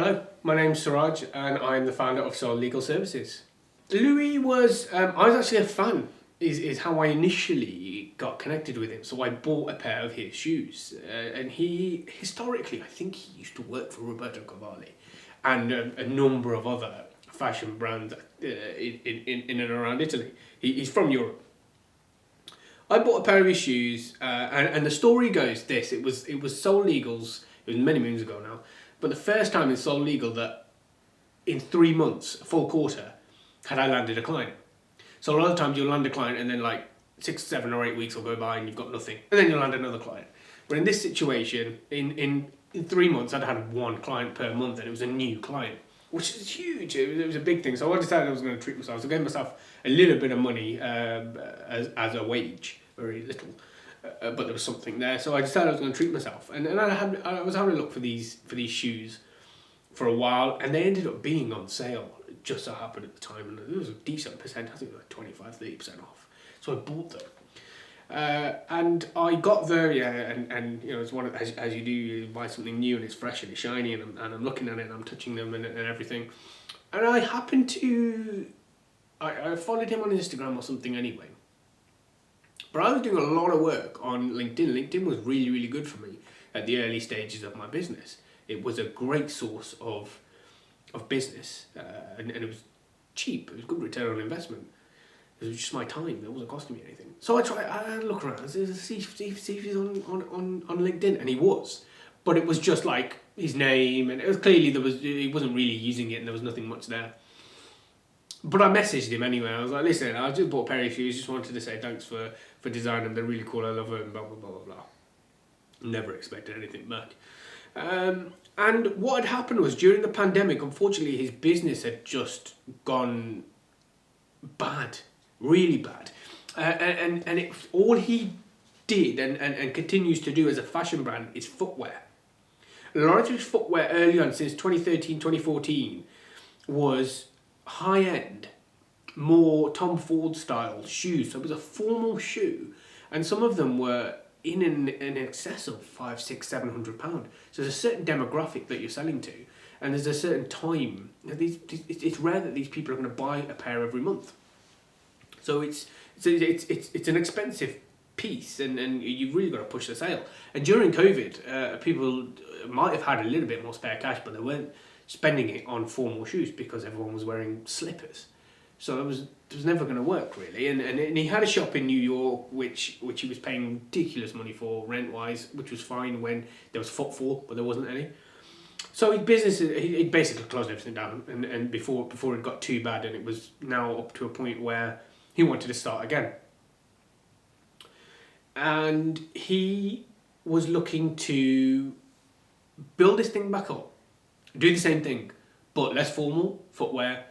Hello, my name's Suraj and I'm the founder of Soul Legal Services. Louis was, I was actually a fan, is how I initially got connected with him. So I bought a pair of his shoes. And he, historically, I think he used to work for Roberto Cavalli and a number of other fashion brands in and around Italy. He's from Europe. I bought a pair of his shoes, and the story goes this: it was Soul Legal's. It was many moons ago now, but the first time in Soul Legal that in 3 months, a full quarter, had I landed a client. So a lot of times you'll land a client, and then like 6, 7, or 8 weeks will go by, and you've got nothing, and then you'll land another client. But in this situation, in 3 months, I'd had one client per month, and it was a new client, which is huge. It was a big thing. So I decided I was going to treat myself. So I gave myself a little bit of money as a wage, very little, but there was something there. So I decided I was going to treat myself, and I was having a look for these shoes for a while, and they ended up being on sale. It just so happened at the time, and it was a decent percent. I think it was like 25-30% off. So I bought them. And I got there, and you know, it's one of, as you do, you buy something new and it's fresh and it's shiny, and I'm looking at it and I'm touching them and everything. And I happened to, I followed him on Instagram or something anyway. But I was doing a lot of work on LinkedIn. LinkedIn was really, really good for me at the early stages of my business. It was a great source of business, and it was cheap. It was good return on investment. It was just my time. It wasn't costing me anything. So I look around, see if he's on LinkedIn, and he was. But it was just like his name, and it was clearly he wasn't really using it, and there was nothing much there. But I messaged him anyway. I was like, listen, I just bought a pair of shoes, just wanted to say thanks for designing them. They're really cool, I love them, and blah, blah, blah, blah, blah. Never expected anything back. And what had happened was, during the pandemic, unfortunately, his business had just gone bad. Really bad. And all he did and continues to do as a fashion brand is footwear. A lot of his footwear early on, since 2013, 2014, was high-end, more Tom Ford style shoes. So it was a formal shoe, and some of them were in excess of 500, 600, £700. So there's a certain demographic that you're selling to, and there's a certain time. It's rare that these people are going to buy a pair every month. So it's an expensive piece, and you've really got to push the sale. And during COVID, people might have had a little bit more spare cash, but they weren't spending it on formal shoes because everyone was wearing slippers. So it was never going to work really. And he had a shop in New York, which he was paying ridiculous money for rent wise, which was fine when there was footfall, but there wasn't any. So his business, he basically closed everything down, and before it got too bad, and it was now up to a point where he wanted to start again. And he was looking to build this thing back up, do the same thing, but less formal footwear,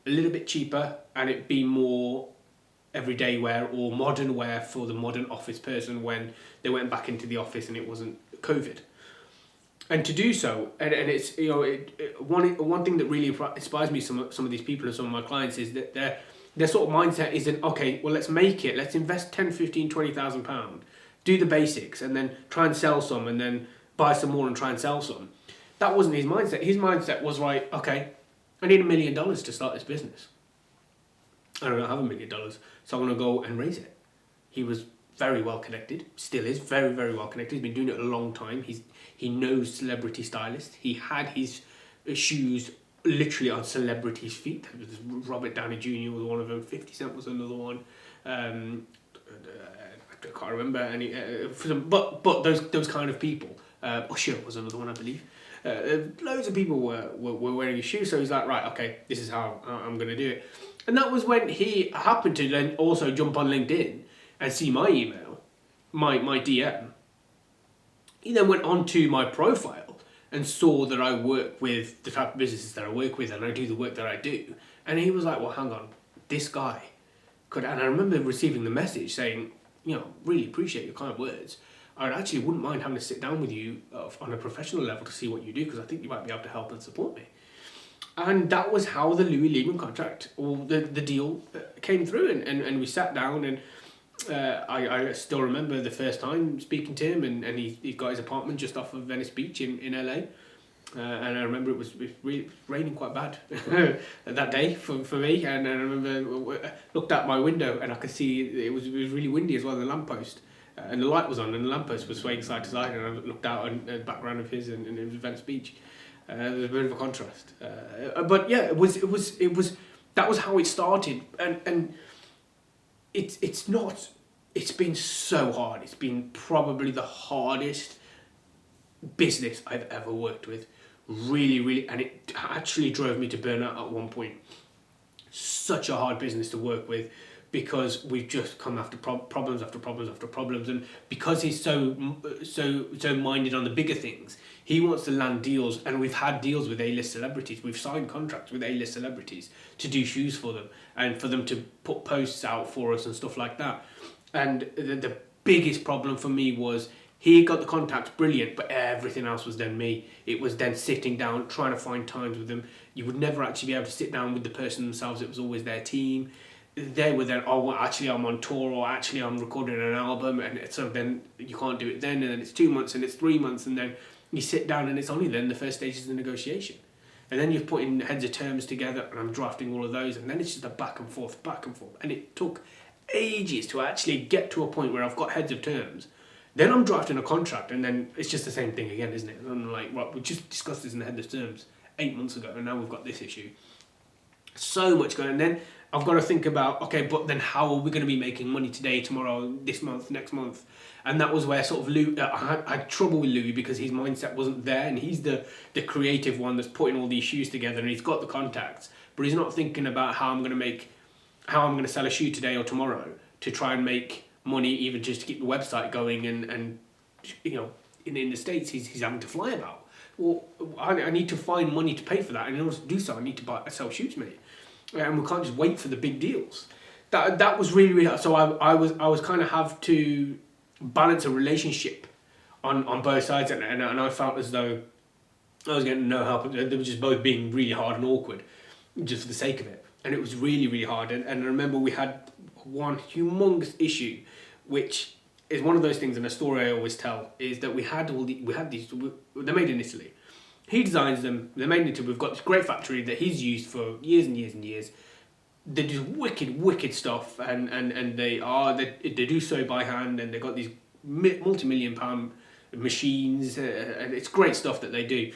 a little bit cheaper, and it be more everyday wear or modern wear for the modern office person when they went back into the office and it wasn't COVID. And to do so, and it's, you know, one thing that really inspires me, some of these people and some of my clients, is that their sort of mindset isn't, okay, well, let's make it, let's invest 10, 15, 20,000 pounds, do the basics, and then try and sell some, and then buy some more and try and sell some. That wasn't his mindset. His mindset was, right, okay, I need $1 million to start this business. I don't have $1 million, so I'm going to go and raise it. He was very well connected, still is very, very well connected. He's been doing it a long time. He knows celebrity stylists. He had his shoes literally on celebrities' feet. Robert Downey Jr. was one of them. 50 Cent was another one. I can't remember any. But those kind of people. Usher was another one, I believe. Loads of people were wearing his shoes. So he's like, right, okay, this is how I'm going to do it. And that was when he happened to then also jump on LinkedIn and see my email, my DM. He then went onto my profile and saw that I work with the type of businesses that I work with, and I do the work that I do. And he was like, well, hang on, this guy could... And I remember receiving the message saying, you know, really appreciate your kind words. I actually wouldn't mind having to sit down with you on a professional level to see what you do, because I think you might be able to help and support me. And that was how the Louis Lehman contract, or the deal, came through. And we sat down, and I still remember the first time speaking to him, and he got his apartment just off of Venice Beach in LA. And I remember it was raining quite bad that day for me. And I remember looked out my window and I could see it was really windy as well, the lamppost. And the light was on and the lamppost was swaying side to side. And I looked out and the background of his and it was Venice Beach. There was a bit of a contrast. But yeah, it was that was how it started. And it's not, it's been so hard. It's been probably the hardest business I've ever worked with. Really, and it actually drove me to burnout at one point. Such a hard business to work with because we've just come after problems after problems after problems, and because he's so minded on the bigger things, he wants to land deals, and we've had deals with A-list celebrities. We've signed contracts with A-list celebrities to do shoes for them and for them to put posts out for us and stuff like that. And the biggest problem for me was he got the contacts, brilliant, but everything else was then me. It was then sitting down, trying to find times with them. You would never actually be able to sit down with the person themselves. It was always their team. They were then, oh, well, actually I'm on tour, or actually I'm recording an album, and so then you can't do it then, and then it's 2 months, and it's 3 months, and then you sit down, and it's only then the first stage is the negotiation. And then you're putting heads of terms together, and I'm drafting all of those, and then it's just a back and forth. And it took ages to actually get to a point where I've got heads of terms. Then I'm drafting a contract, and then it's just the same thing again, isn't it? And I'm like, right, we just discussed this in the head of terms 8 months ago, and now we've got this issue. So much going on. And then I've got to think about, okay, but then how are we going to be making money today, tomorrow, this month, next month? And that was where sort of Louis, I had trouble with Louis because his mindset wasn't there, and he's the creative one that's putting all these shoes together, and he's got the contacts, but he's not thinking about how I'm going to sell a shoe today or tomorrow to try and make money, even just to keep the website going, and you know, in the States he's having to fly about. Well, I need to find money to pay for that, and in order to do so I need to sell shoes, mate, and we can't just wait for the big deals. That was really hard. So I was kind of have to balance a relationship on both sides, and I felt as though I was getting no help. They were just both being really hard and awkward just for the sake of it, and it was really hard. And I remember we had one humongous issue, which is one of those things, and a story I always tell is that we had these. They're made in Italy. He designs them. They're made in Italy. We've got this great factory that he's used for years and years and years. They do wicked stuff, and they do so by hand, and they've got these multi-million-pound machines, and it's great stuff that they do.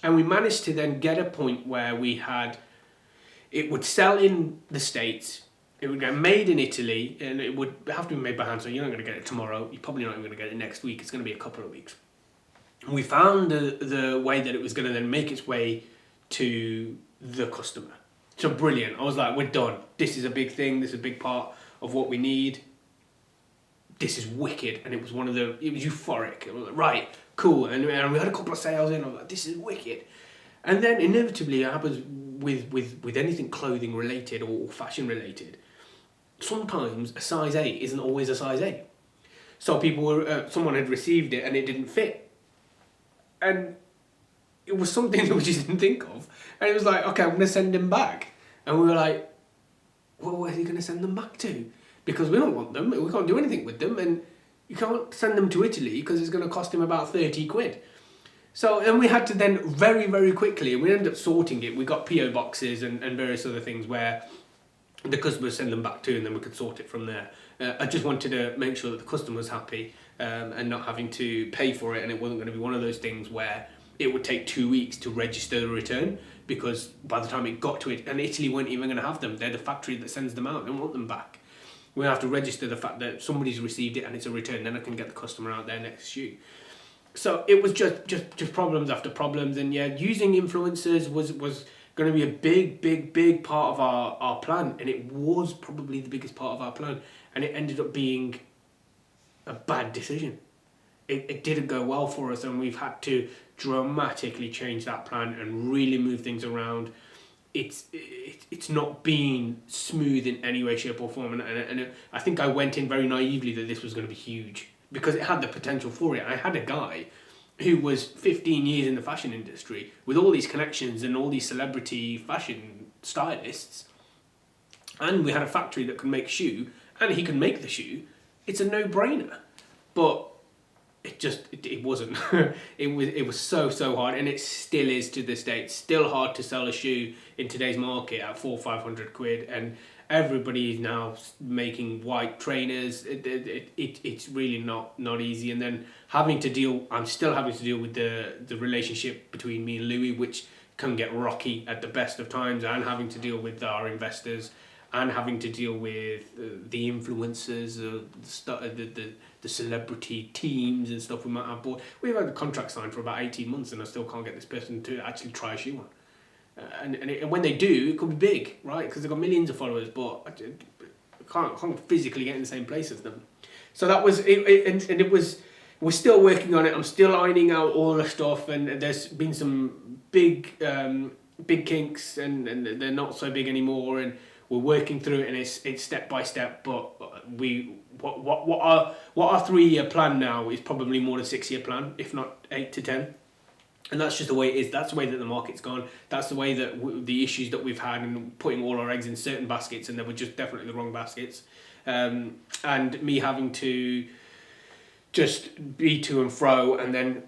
And we managed to then get a point where it would sell in the States. It would get made in Italy, and it would have to be made by hand, so you're not going to get it tomorrow. You're probably not even going to get it next week. It's going to be a couple of weeks. And we found the way that it was going to then make its way to the customer. So brilliant. I was like, we're done. This is a big thing. This is a big part of what we need. This is wicked. And it was euphoric. It was like, right, cool. And we had a couple of sales in. I was like, this is wicked. And then inevitably it happens with anything clothing related or fashion related. Sometimes a size 8 isn't always a size 8. So someone had received it and it didn't fit. And it was something that we just didn't think of. And it was like, okay, I'm going to send him back. And we were like, well, where's he going to send them back to? Because we don't want them. We can't do anything with them. And you can't send them to Italy because it's going to cost him about 30 quid. So, and we had to then very quickly, and we ended up sorting it. We got PO boxes and various other things where the customers send them back to, and then we could sort it from there. I just wanted to make sure that the customer was happy and not having to pay for it, and it wasn't going to be one of those things where it would take 2 weeks to register the return, because by the time it got to it, and Italy weren't even going to have them. They're the factory that sends them out. They want them back. We have to register the fact that somebody's received it and it's a return. Then I can get the customer out their next shoe. So it was just problems after problems, and yeah, using influencers was going to be a big part of our plan, and it was probably the biggest part of our plan, and it ended up being a bad decision. It didn't go well for us, and we've had to dramatically change that plan and really move things around. It's not been smooth in any way, shape or form, and I think I went in very naively that this was going to be huge, because it had the potential for it. I had a guy who was 15 years in the fashion industry with all these connections and all these celebrity fashion stylists, and we had a factory that could make shoe, and he could make the shoe. It's a no-brainer. But it wasn't. it was so hard, and it still is to this day. It's still hard to sell a shoe in today's market at 400-500 quid, and everybody is now making white trainers. It's really not easy. And then I'm still having to deal with the relationship between me and Louis, which can get rocky at the best of times, and having to deal with our investors, and having to deal with the influencers, the celebrity teams and stuff we might have bought. We've had a contract signed for about 18 months, and I still can't get this person to actually try a shoe on. And when they do, it could be big, right? Because they've got millions of followers, but I can't physically get in the same place as them. So that was it, and it was. We're still working on it. I'm still ironing out all the stuff, and there's been some big kinks, and they're not so big anymore, and we're working through it, and it's step by step. But what our 3-year plan now is probably more than 6-year plan, if not 8 to 10. And that's just the way it is. That's the way that the market's gone. That's the way that the issues that we've had, and putting all our eggs in certain baskets, and they were just definitely the wrong baskets. And me having to just be to and fro, and then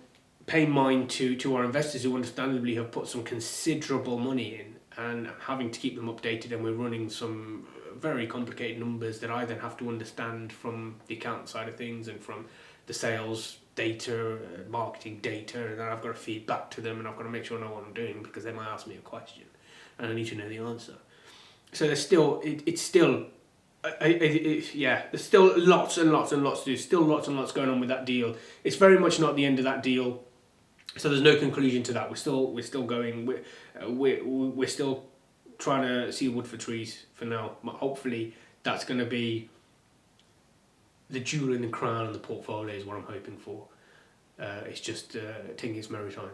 pay mind to our investors, who understandably have put some considerable money in, and having to keep them updated. And we're running some very complicated numbers that I then have to understand from the account side of things, and from the sales data, marketing data, and then I've got to feed back to them, and I've got to make sure I know what I'm doing, because they might ask me a question and I need to know the answer. So there's still, it's still, there's still lots and lots and lots to do. Still lots and lots going on with that deal. It's very much not the end of that deal. So there's no conclusion to that. We're still going. We're still trying to see wood for trees for now. Hopefully that's going to be the jewel in the crown of the portfolio, is what I'm hoping for. It's just taking its merry time.